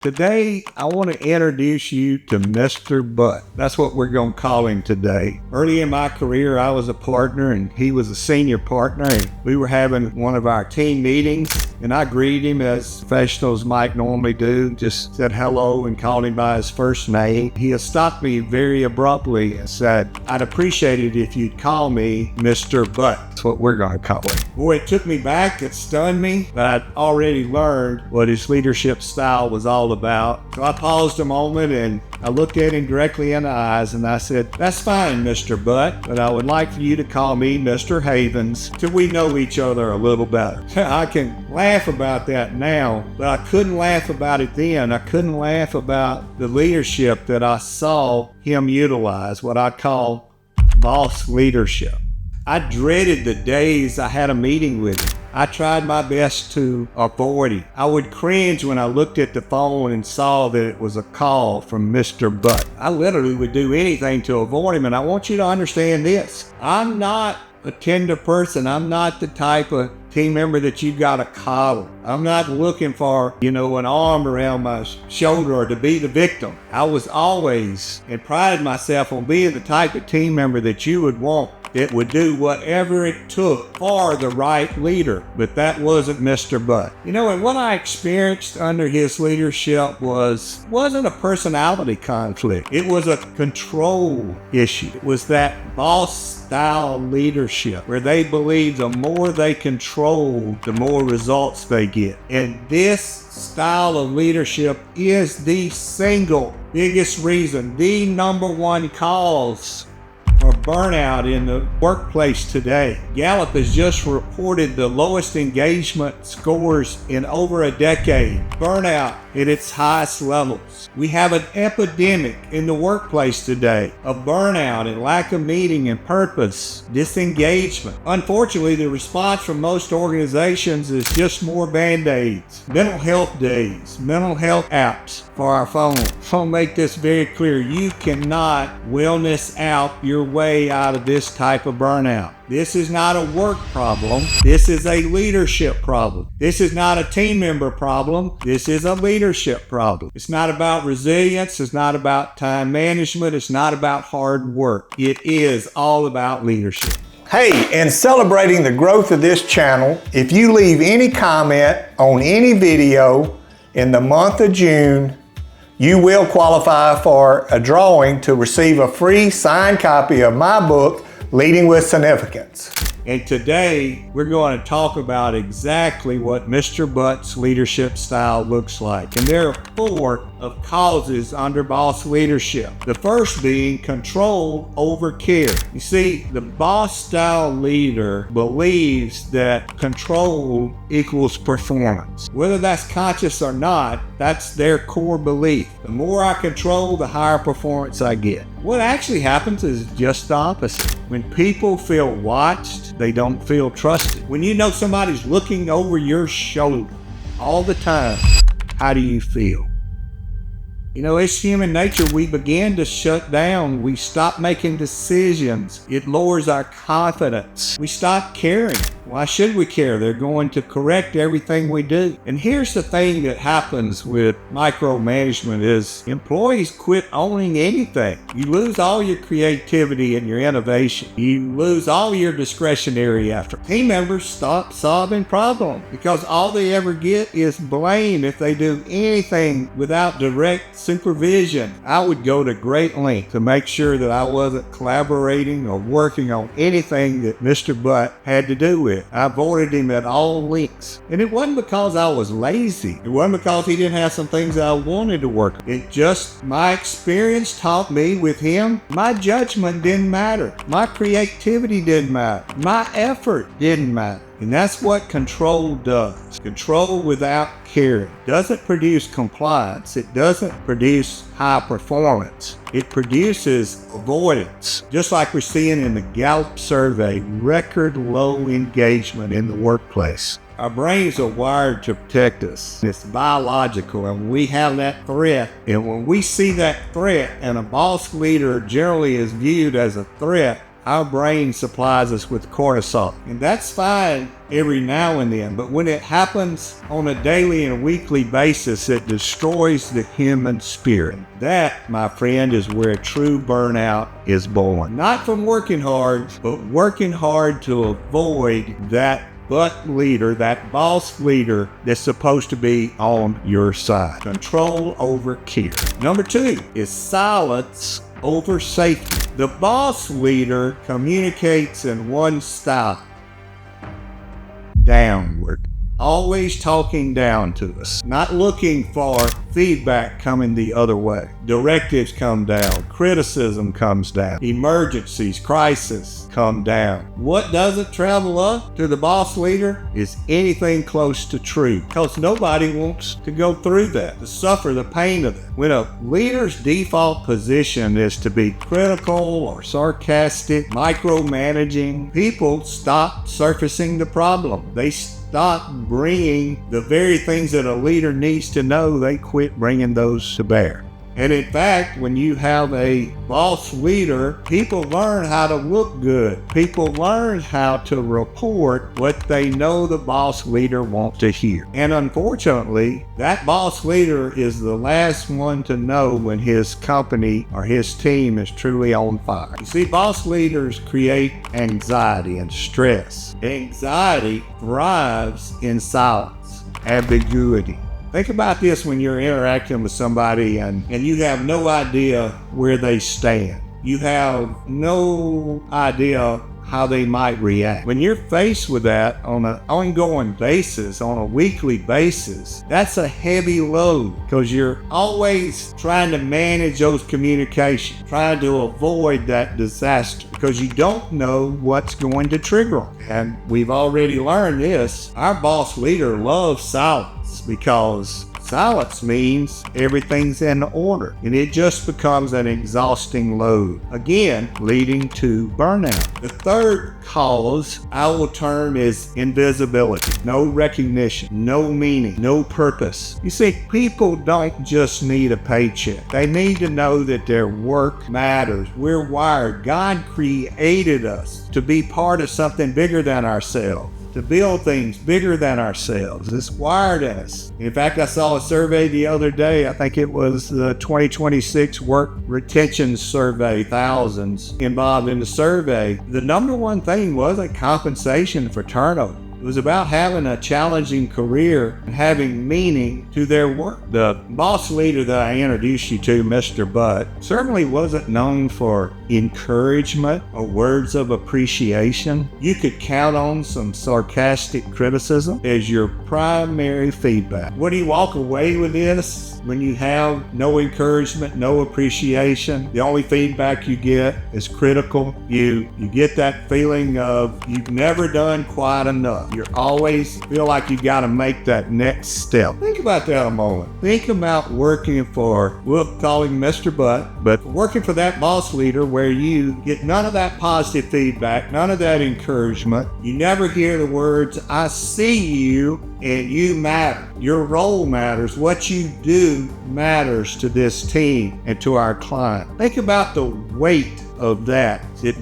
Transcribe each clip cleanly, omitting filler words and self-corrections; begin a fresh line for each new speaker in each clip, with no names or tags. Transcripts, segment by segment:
Today, I want to introduce you to Mr. Butt. That's what we're going to call him today. Early in my career, I was a partner and he was a senior partner. And we were having one of our team meetings and I greeted him as professionals might normally do. Just said hello and called him by his first name. He had stopped me very abruptly and said, "I'd appreciate it if you'd call me Mr. Butt." That's what we're going to call him. Boy, it took me back. It stunned me, but I'd already learned what his leadership style was all about. So I paused a moment and I looked at him directly in the eyes and I said, "That's fine, Mr. Butt, but I would like for you to call me Mr. Havens till we know each other a little better." I can laugh about that now, but I couldn't laugh about it then. I couldn't laugh about the leadership that I saw him utilize, what I call boss leadership. I dreaded the days I had a meeting with him. I tried my best to avoid him. I would cringe when I looked at the phone and saw that it was a call from Mr. Butt. I literally would do anything to avoid him, and I want you to understand this. I'm not a tender person. I'm not the type of team member that you got to coddle. I'm not looking for, an arm around my shoulder or to be the victim. I was always and prided myself on being the type of team member that you would want, that would do whatever it took for the right leader. But that wasn't Mr. Butt. And what I experienced under his leadership wasn't a personality conflict. It was a control issue. It was that boss style leadership where they believe the more they control, the more results they get. And this style of leadership is the single biggest reason, the number one cause for burnout in the workplace today. Gallup has just reported the lowest engagement scores in over a decade. Burnout at its highest levels. We have an epidemic in the workplace today of burnout and lack of meaning and purpose, disengagement. Unfortunately, the response from most organizations is just more band-aids, mental health days, mental health apps for our phone. I'll make this very clear. You cannot wellness out your way out of this type of burnout. This is not a work problem. This is a leadership problem. This is not a team member problem. This is a leadership problem. It's not about resilience. It's not about time management. It's not about hard work. It is all about leadership.
Hey, and celebrating the growth of this channel, if you leave any comment on any video in the month of June, you will qualify for a drawing to receive a free signed copy of my book, Leading with Significance.
And today, we're going to talk about exactly what Mr. Butt's leadership style looks like. And there are 4 of causes under boss leadership. The first being control over care. You see, the boss style leader believes that control equals performance. Whether that's conscious or not, that's their core belief. The more I control, the higher performance I get. What actually happens is just the opposite. When people feel watched, they don't feel trusted. When you know somebody's looking over your shoulder all the time, how do you feel? It's human nature. We begin to shut down. We stop making decisions. It lowers our confidence. We stop caring. Why should we care? They're going to correct everything we do. And here's the thing that happens with micromanagement is employees quit owning anything. You lose all your creativity and your innovation. You lose all your discretionary effort. Team members stop solving problems because all they ever get is blame if they do anything without direct supervision. I would go to great lengths to make sure that I wasn't collaborating or working on anything that Mr. Butt had to do with. I avoided him at all lengths. And it wasn't because I was lazy. It wasn't because he didn't have some things I wanted to work on. It just, my experience taught me with him, my judgment didn't matter. My creativity didn't matter. My effort didn't matter. And that's what control does. Control without caring doesn't produce compliance. It doesn't produce high performance. It produces avoidance. Just like we're seeing in the Gallup survey, record low engagement in the workplace. Our brains are wired to protect us. It's biological, and we have that threat. And when we see that threat, and a boss leader generally is viewed as a threat, our brain supplies us with cortisol. And that's fine every now and then, but when it happens on a daily and weekly basis, it destroys the human spirit. That, my friend, is where true burnout is born. Not from working hard, but working hard to avoid that leader, that boss leader that's supposed to be on your side. Control over care. Number 2 is silence over safety. The boss leader communicates in one style: downward. Always talking down to us, not looking for feedback coming the other way. Directives come down, criticism comes down, emergencies, crisis come down. What doesn't travel up to the boss leader is anything close to true, because nobody wants to go through that, to suffer the pain of it. When a leader's default position is to be critical or sarcastic, micromanaging, people stop surfacing the problem. They stop bringing the very things that a leader needs to know. They quit bringing those to bear. And in fact, when you have a boss leader, people learn how to look good. People learn how to report what they know the boss leader wants to hear. And unfortunately, that boss leader is the last one to know when his company or his team is truly on fire. You see, boss leaders create anxiety and stress. Anxiety thrives in silence, ambiguity. Think about this when you're interacting with somebody and you have no idea where they stand. You have no idea how they might react. When you're faced with that on an ongoing basis, on a weekly basis, that's a heavy load, because you're always trying to manage those communications, trying to avoid that disaster, because you don't know what's going to trigger them. And we've already learned this. Our boss leader loves silence, because silence means everything's in order, and it just becomes an exhausting load, again leading to burnout. The third cause I will term is invisibility. No recognition, no meaning, no purpose. You see, people don't just need a paycheck. They need to know that their work matters. We're wired. God created us to be part of something bigger than ourselves, to build things bigger than ourselves. It's wired us. In fact, I saw a survey the other day. I think it was the 2026 Work Retention Survey, thousands involved in the survey. The number one thing wasn't compensation for turnover. It was about having a challenging career and having meaning to their work. The boss leader that I introduced you to, Mr. Butt, certainly wasn't known for encouragement or words of appreciation. You could count on some sarcastic criticism as your primary feedback. What do you walk away with this? When you have no encouragement, no appreciation, the only feedback you get is critical. You get that feeling of you've never done quite enough. You always feel like you got to make that next step. Think about that a moment. Think about working for, we'll call him Mr. Butt, but working for that boss leader where you get none of that positive feedback, none of that encouragement. You never hear the words, I see you and you matter. Your role matters. What you do matters to this team and to our client. Think about the weight of that. It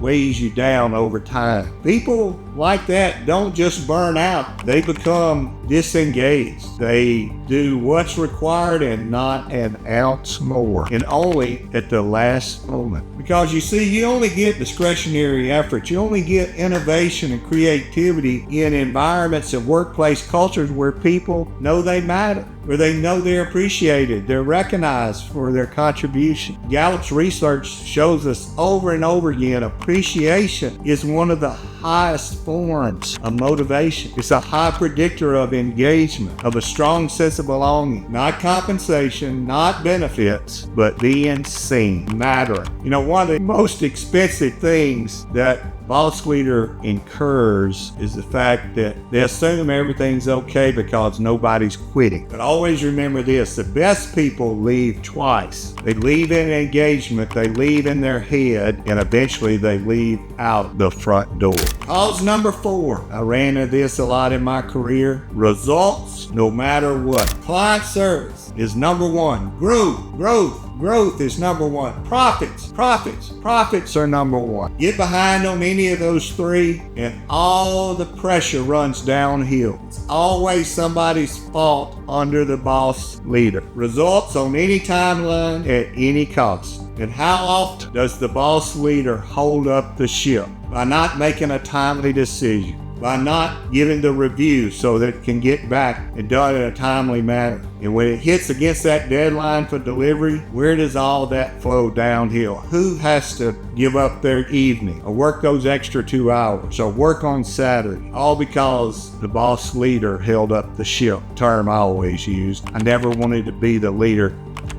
weighs you down over time. People like that don't just burn out. They become disengaged. They do what's required and not an ounce more, and only at the last moment. Because you see, you only get discretionary effort. You only get innovation and creativity in environments and workplace cultures where people know they matter, where they know they're appreciated, they're recognized for their contribution. Gallup's research shows us over and over again, appreciation is one of the highest forms of motivation. It's a high predictor of engagement, of a strong sense of belonging. Not compensation, not benefits, but being seen, mattering. You know, one of the most expensive things that boss leader incurs is the fact that they assume everything's okay because nobody's quitting. But always remember this, the best people leave twice. They leave in engagement, they leave in their head, and eventually they leave out the front door. Cause number 4, I ran into this a lot in my career, results no matter what. Client service is number 1. Growth. Growth is number one. Profits are number one. Get behind on any of those three and all the pressure runs downhill. It's always somebody's fault under the boss leader. Results on any timeline at any cost. And how often does the boss leader hold up the ship? By not making a timely decision. By not giving the review so that it can get back and done in a timely manner. And when it hits against that deadline for delivery, where does all that flow downhill? Who has to give up their evening or work those extra 2 hours or work on Saturday? All because the boss leader held up the ship, term I always used. I never wanted to be the leader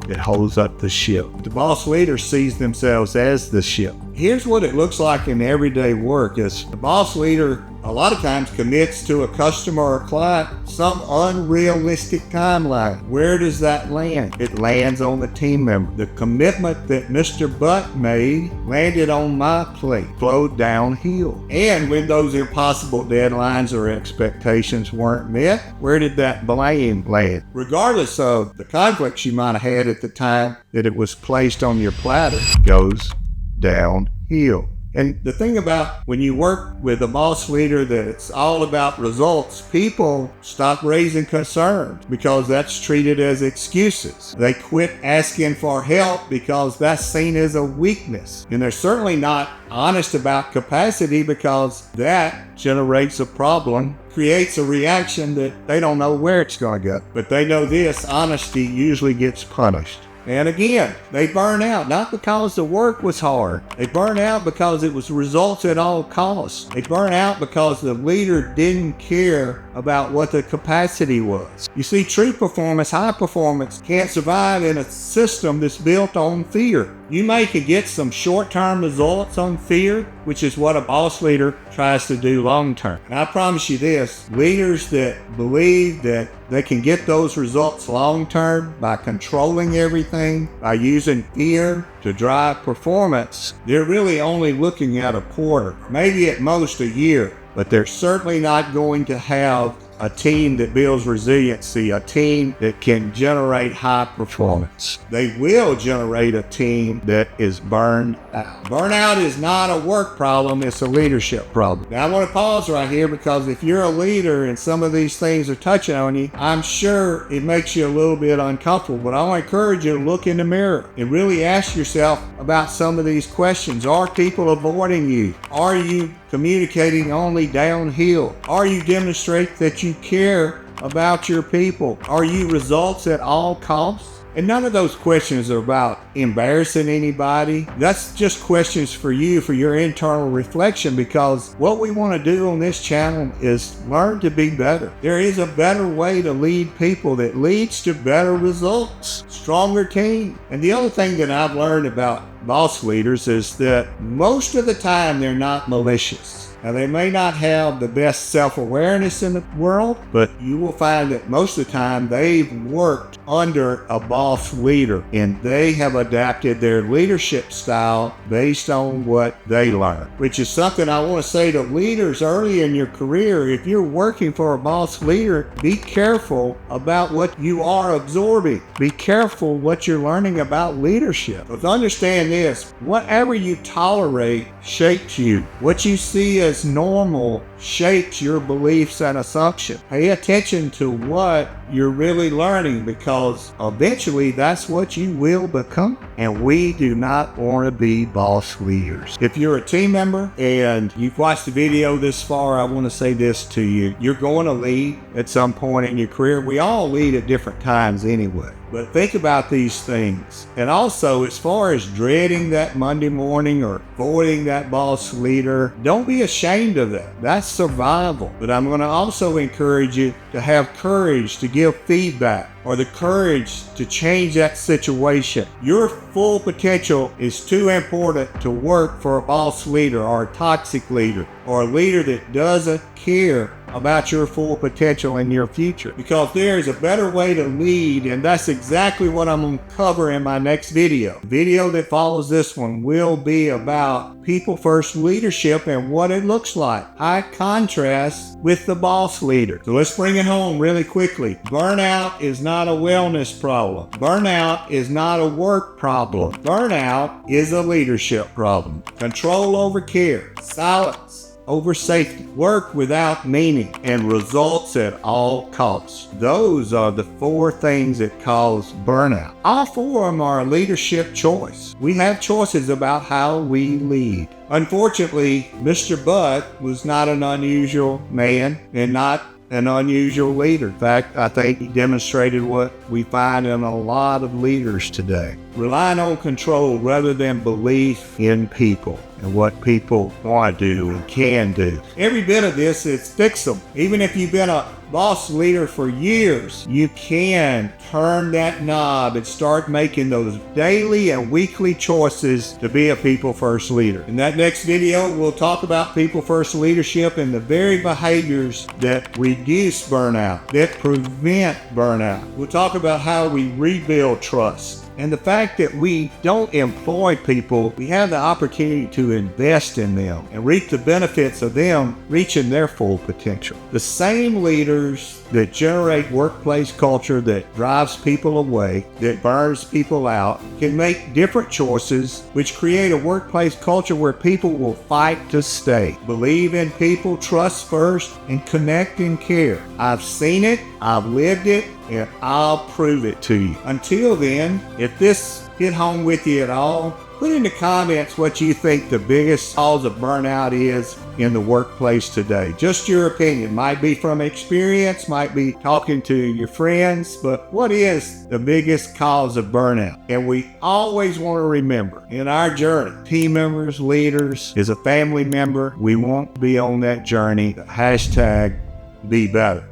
that holds up the ship. The boss leader sees themselves as the ship. Here's what it looks like in everyday work is the boss leader a lot of times commits to a customer or client some unrealistic timeline. Where does that land? It lands on the team member. The commitment that Mr. Butt made landed on my plate, flowed downhill. And when those impossible deadlines or expectations weren't met, where did that blame land? Regardless of the conflicts you might have had at the time that it was placed on your platter, goes downhill. And the thing about when you work with a boss leader that it's all about results, people stop raising concerns because that's treated as excuses. They quit asking for help because that's seen as a weakness. And they're certainly not honest about capacity because that generates a problem, creates a reaction that they don't know where it's going to go. But they know this, honesty usually gets punished. And again, they burn out, not because the work was hard. They burn out because it was results at all costs. They burn out because the leader didn't care about what the capacity was. You see, true performance, high performance, can't survive in a system that's built on fear. You may could get some short-term results on fear, which is what a boss leader tries to do long-term. And I promise you this, leaders that believe that they can get those results long-term by controlling everything, by using fear to drive performance, they're really only looking at a quarter, maybe at most a year, but they're certainly not going to have a team that builds resiliency, a team that can generate high performance. They will generate a team that is burned out. Burnout is not a work problem, it's a leadership problem. Now I want to pause right here because if you're a leader and some of these things are touching on you, I'm sure it makes you a little bit uncomfortable, but I want to encourage you to look in the mirror and really ask yourself about some of these questions. Are people avoiding you? Are you communicating only downhill? Are you demonstrating that you care about your people? Are you results at all costs? And none of those questions are about embarrassing anybody. That's just questions for you, for your internal reflection, because what we want to do on this channel is learn to be better. There is a better way to lead people that leads to better results, stronger team. And the other thing that I've learned about boss leaders is that most of the time they're not malicious. Now, they may not have the best self-awareness in the world, but you will find that most of the time they've worked under a boss leader and they have adapted their leadership style based on what they learned, which is something I want to say to leaders early in your career. If you're working for a boss leader, be careful about what you are absorbing. Be careful what you're learning about leadership. But understand this, whatever you tolerate shapes you. What you see as normal shapes your beliefs and assumptions. Pay attention to what you're really learning because eventually that's what you will become. And we do not want to be boss leaders. If you're a team member and you've watched the video this far, I want to say this to you. You're going to lead at some point in your career. We all lead at different times anyway. But think about these things. And also, as far as dreading that Monday morning or avoiding that boss leader, don't be ashamed of that. That's survival. But I'm going to also encourage you to have courage to give feedback or the courage to change that situation. Your full potential is too important to work for a boss leader or a toxic leader or a leader that doesn't care about your full potential in your future, because there is a better way to lead, and that's exactly what I'm going to cover in my next video. The video that follows this one will be about people first leadership and what it looks like. High contrast with the boss leader. So let's bring it home really quickly. Burnout is not a wellness problem. Burnout is not a work problem. Burnout is a leadership problem. Control over care, silence over safety, work without meaning, and results at all costs. Those are the 4 things that cause burnout. All 4 of them are a leadership choice. We have choices about how we lead. Unfortunately, Mr. Butt was not an unusual man and not an unusual leader. In fact, I think he demonstrated what we find in a lot of leaders today. Relying on control rather than belief in people and what people want to do and can do. Every bit of this is fixable. Even if you've been a boss leader for years, you can turn that knob and start making those daily and weekly choices to be a people first leader. In that next video, we'll talk about people first leadership and the very behaviors that reduce burnout, that prevent burnout. We'll talk about how we rebuild trust. And the fact that we don't employ people, we have the opportunity to invest in them and reap the benefits of them reaching their full potential. The same leaders that generate workplace culture that drives people away, that burns people out, can make different choices which create a workplace culture where people will fight to stay. Believe in people, trust first, and connect and care. I've seen it, I've lived it, and I'll prove it to you. Until then, if this hit home with you at all, put in the comments what you think the biggest cause of burnout is in the workplace today. Just your opinion. Might be from experience, might be talking to your friends, but what is the biggest cause of burnout? And we always want to remember in our journey, team members, leaders, as a family member, we want to be on that journey. #BeBetter.